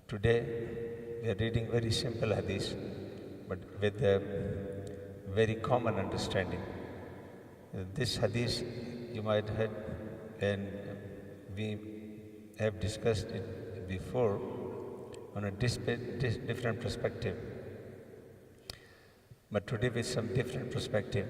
Today we are reading very simple hadith, but with a very common understanding. This hadith you might have, and we have discussed it before on a different perspective, but today with some different perspective.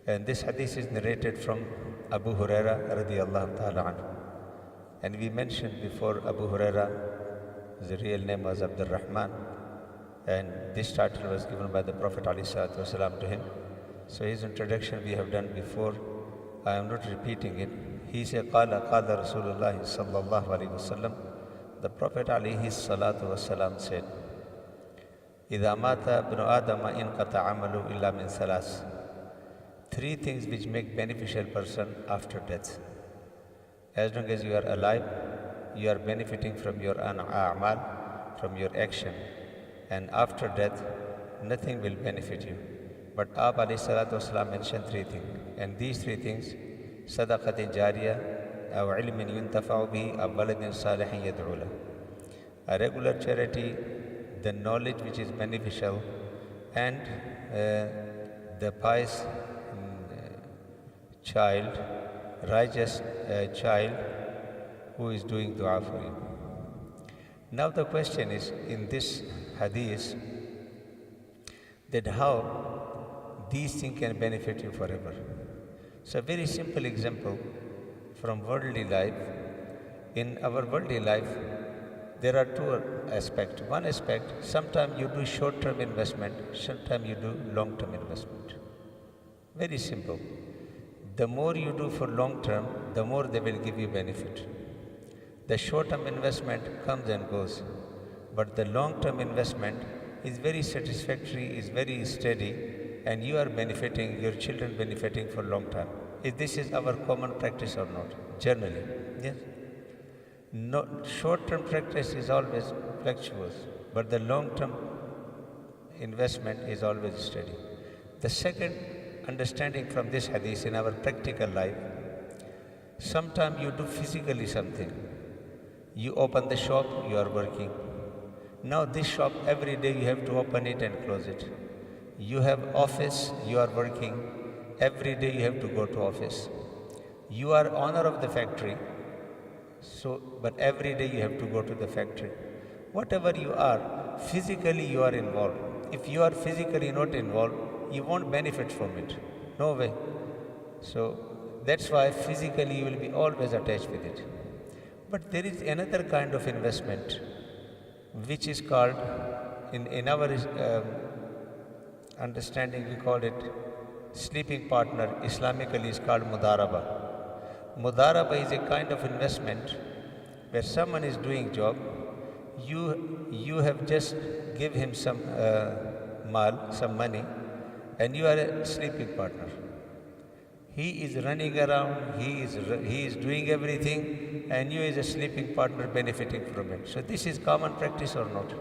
And this hadith is narrated from Abu Huraira radiyallahu ta'ala anhu. And we mentioned before Abu Huraira, his real name was Abdul Rahman, and this title was given by the Prophet ﷺ to him. So his introduction we have done before, I am not repeating it. He said, Qala Rasulullah sallallahu alayhi wasallam, the Prophet alayhi salatu wasalam said, إِذَا مَاتَ ابْنُ آدَمَ إِنْقَطَعَ عَمَلُهُ إِلَّا مِنْ ثَلَاثٍ. Three things which make beneficial person after death. As long as you are alive, you are benefiting from your a'mal, from your action. And after death, nothing will benefit you. But Abu alayhi salatu wasalam mentioned three things. And these three things, sadaqatin jariyah, aw ilmin yuntafa'u bihi, aw waladin salihin yad'u lahu. A regular charity, the knowledge which is beneficial, and the pious child, righteous child who is doing dua for you. Now the question is, in this hadith, that how these things can benefit you forever. So a very simple example from worldly life. In our worldly life, there are two aspects. One aspect, sometimes you do short-term investment, sometimes you do long-term investment. Very simple. The more you do for long-term, the more they will give you benefit. The short-term investment comes and goes, but the long-term investment is very satisfactory, is very steady, and you are benefiting, your children benefiting for long time. If this is our common practice or not, generally, yes? No, short-term practice is always fluctuous, but the long-term investment is always steady. The second understanding from this hadith in our practical life, sometimes you do physically something. You open the shop, you are working. Now this shop, every day you have to open it and close it. You have office, you are working. Every day you have to go to office. You are owner of the factory, but every day you have to go to the factory. Whatever you are, physically you are involved. If you are physically not involved, you won't benefit from it. No way. So that's why physically you will be always attached with it. But there is another kind of investment which is called, in our understanding we call it sleeping partner. Islamically is called mudaraba. Mudaraba is a kind of investment where someone is doing job, you have just give him some some money, and you are a sleeping partner. He is running around, he is doing everything, and you as a sleeping partner benefiting from it. So this is common practice or not?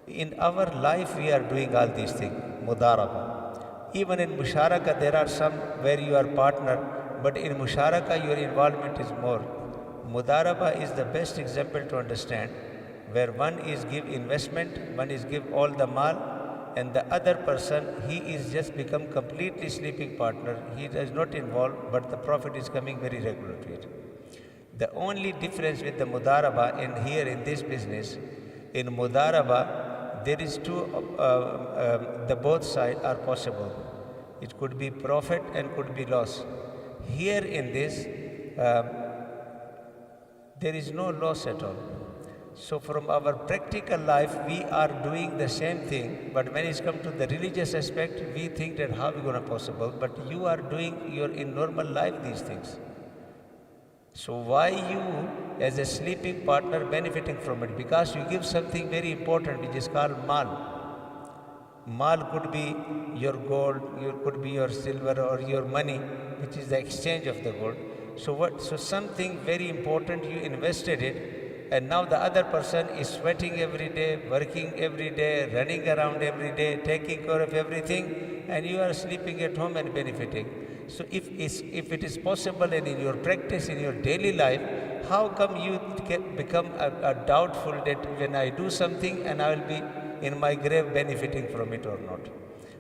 In our life we are doing all these things, mudaraba. Even in musharaka there are some where you are partner, but in musharaka your involvement is more. Mudaraba is the best example to understand, where one is give investment, one is give all the mal, and the other person, he is just become completely sleeping partner. He is not involved, but the profit is coming very regular to it. The only difference with the mudaraba in here in this business, in mudaraba, there is two, the both sides are possible. It could be profit and could be loss. Here in this, there is no loss at all. So from our practical life, we are doing the same thing, but when it's come to the religious aspect, we think that how is going to possible, but you are doing in normal life these things. So why you as a sleeping partner benefiting from it? Because you give something very important which is called mal. Mal could be your gold, could be your silver or your money, which is the exchange of the gold. So something very important, you invested it, and now the other person is sweating every day, working every day, running around every day, taking care of everything, and you are sleeping at home and benefiting. So if it is possible and in your practice, in your daily life, how come you become a doubtful that when I do something and I will be in my grave benefiting from it or not?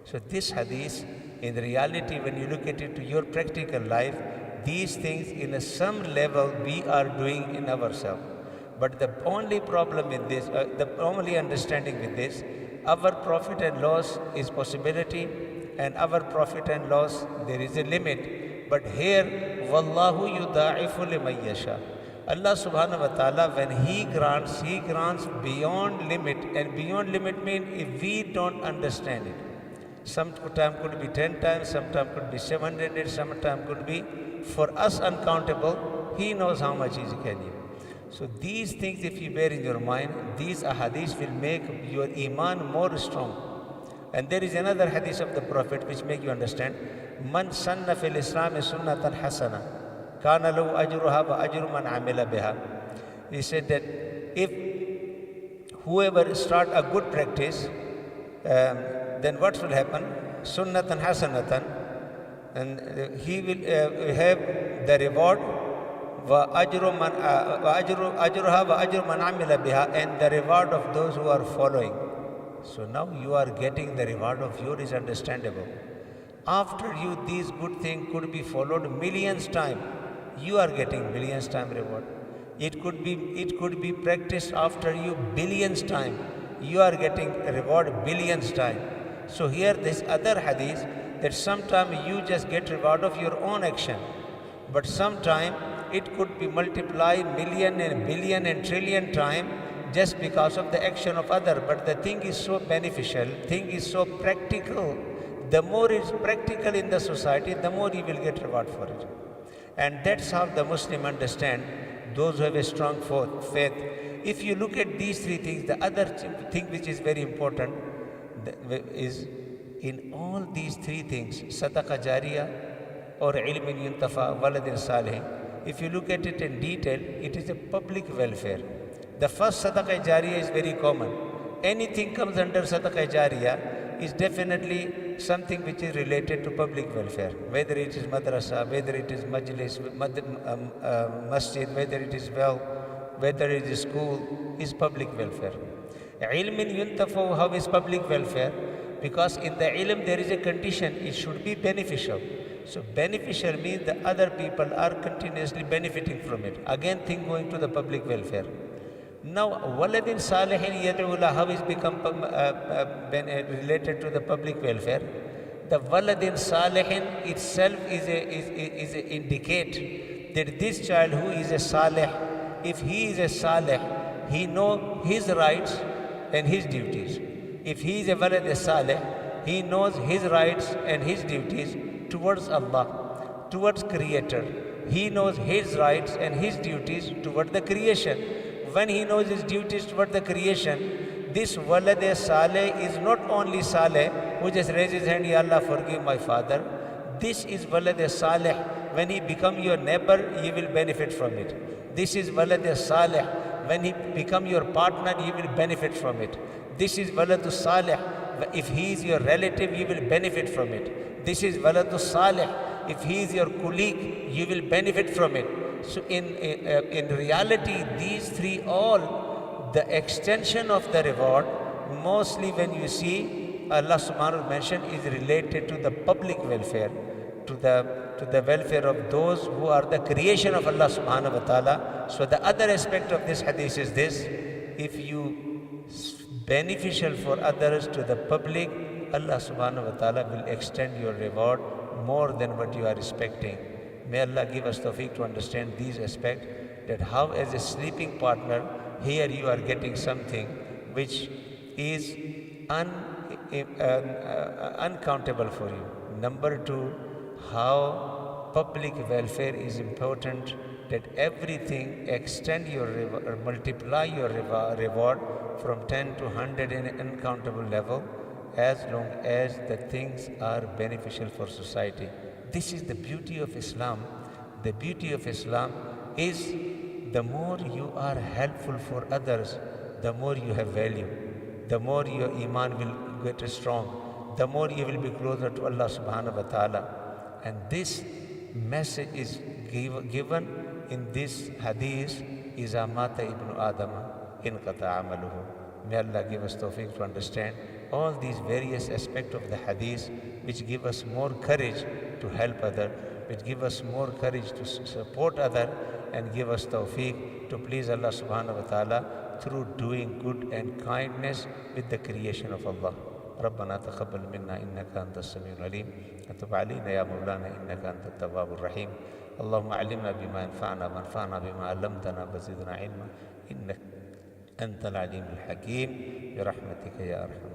So this hadith, in reality, when you look at it to your practical life, these things in some level we are doing in ourselves. But the only problem in this, the only understanding with this, our profit and loss is possibility, and our profit and loss, there is a limit. But here, Wallahu yuda'ifu liman yasha. Allah subhanahu wa ta'ala, when He grants beyond limit. And beyond limit means if we don't understand it. Sometime could be 10 times, sometime could be 700, sometime could be, for us, uncountable. He knows how much He can give. So these things, if you bear in your mind, these ahadith will make your iman more strong. And there is another hadith of the Prophet which make you understand. Man sanna fil Islam sunnatan hasana, kana lahu ajruha wa ajru man amila biha. He said that if whoever start a good practice, then what will happen? Sunnatan hasanatan, and he will have the reward ajruha wa ajru man amila biha, and the reward of those who are following. So now you are getting the reward of your is understandable. After you, these good things could be followed millions time. You are getting millions time reward. It could be practiced after you billions time. You are getting reward billions time. So here this other hadith, that sometime you just get reward of your own action, but sometime it could be multiplied million and billion and trillion time just because of the action of other. But the thing is so beneficial, thing is so practical. The more it's practical in the society, the more you will get reward for it. And that's how the Muslim understand, those who have a strong faith. If you look at these three things, the other thing which is very important is in all these three things, Sadaqa Jariyah or Ilmin Yuntafa, Waladin Salih, if you look at it in detail, it is a public welfare. The first Sadaqah Jariyah is very common. Anything comes under Sadaqah Jariyah is definitely something which is related to public welfare. Whether it is madrasa, whether it is majlis, masjid, whether it is well, whether it is school, is public welfare. Ilmin yuntafu, how is public welfare? Because in the ilm there is a condition, it should be beneficial. So beneficial means the other people are continuously benefiting from it. Again, thing going to the public welfare. Now, waladin salihin yad'ula, how is become related to the public welfare? The waladin salihin itself is a indicate that this child who is a salih, if he is a salih, he knows his rights and his duties. If he is a walad salih, he knows his rights and his duties towards Allah, towards Creator. He knows his rights and his duties toward the creation. When he knows his duties toward the creation, this walad saleh is not only saleh who just raises his hand, Ya Allah, forgive my father. This is walad saleh. When he become your neighbor, you will benefit from it. This is walad saleh. When he become your partner, you will benefit from it. This is walad saleh. If he is your relative, you will benefit from it. This is walad saleh. If he is your colleague, you will benefit from it. So in reality, these three all, the extension of the reward, mostly when you see Allah subhanahu wa ta'ala mentioned, is related to the public welfare, to the welfare of those who are the creation of Allah subhanahu wa ta'ala. So the other aspect of this hadith is this: if you beneficial for others to the public, Allah subhanahu wa ta'ala will extend your reward more than what you are expecting. May Allah give us tawfiq to understand these aspects, that how as a sleeping partner, here you are getting something which is uncountable for you. Number two, how public welfare is important, that everything extend your or multiply your reward from 10 to 100 in an uncountable level, as long as the things are beneficial for society. This is the beauty of Islam. The beauty of Islam is the more you are helpful for others, the more you have value, the more your iman will get strong, the more you will be closer to Allah subhanahu wa ta'ala. And this message is given in this hadith, إِذَا مَاتَ ابْنُ آدَمَ إِنْقَطَعَ عَمَلُهُ. May Allah give us tawfiq to understand all these various aspects of the hadith, which give us more courage to help other, which give us more courage to support other, and give us tawfiq to please Allah subhanahu wa ta'ala through doing good and kindness with the creation of Allah. ربنا تقبل منا إنك أنت السميع العليم وتب علينا يا مولانا إنك أنت التواب الرحيم. اللهم علمنا بما ينفعنا وانفعنا بما علمتنا وزدنا علما إنك أنت العليم الحكيم برحمتك يا أرحم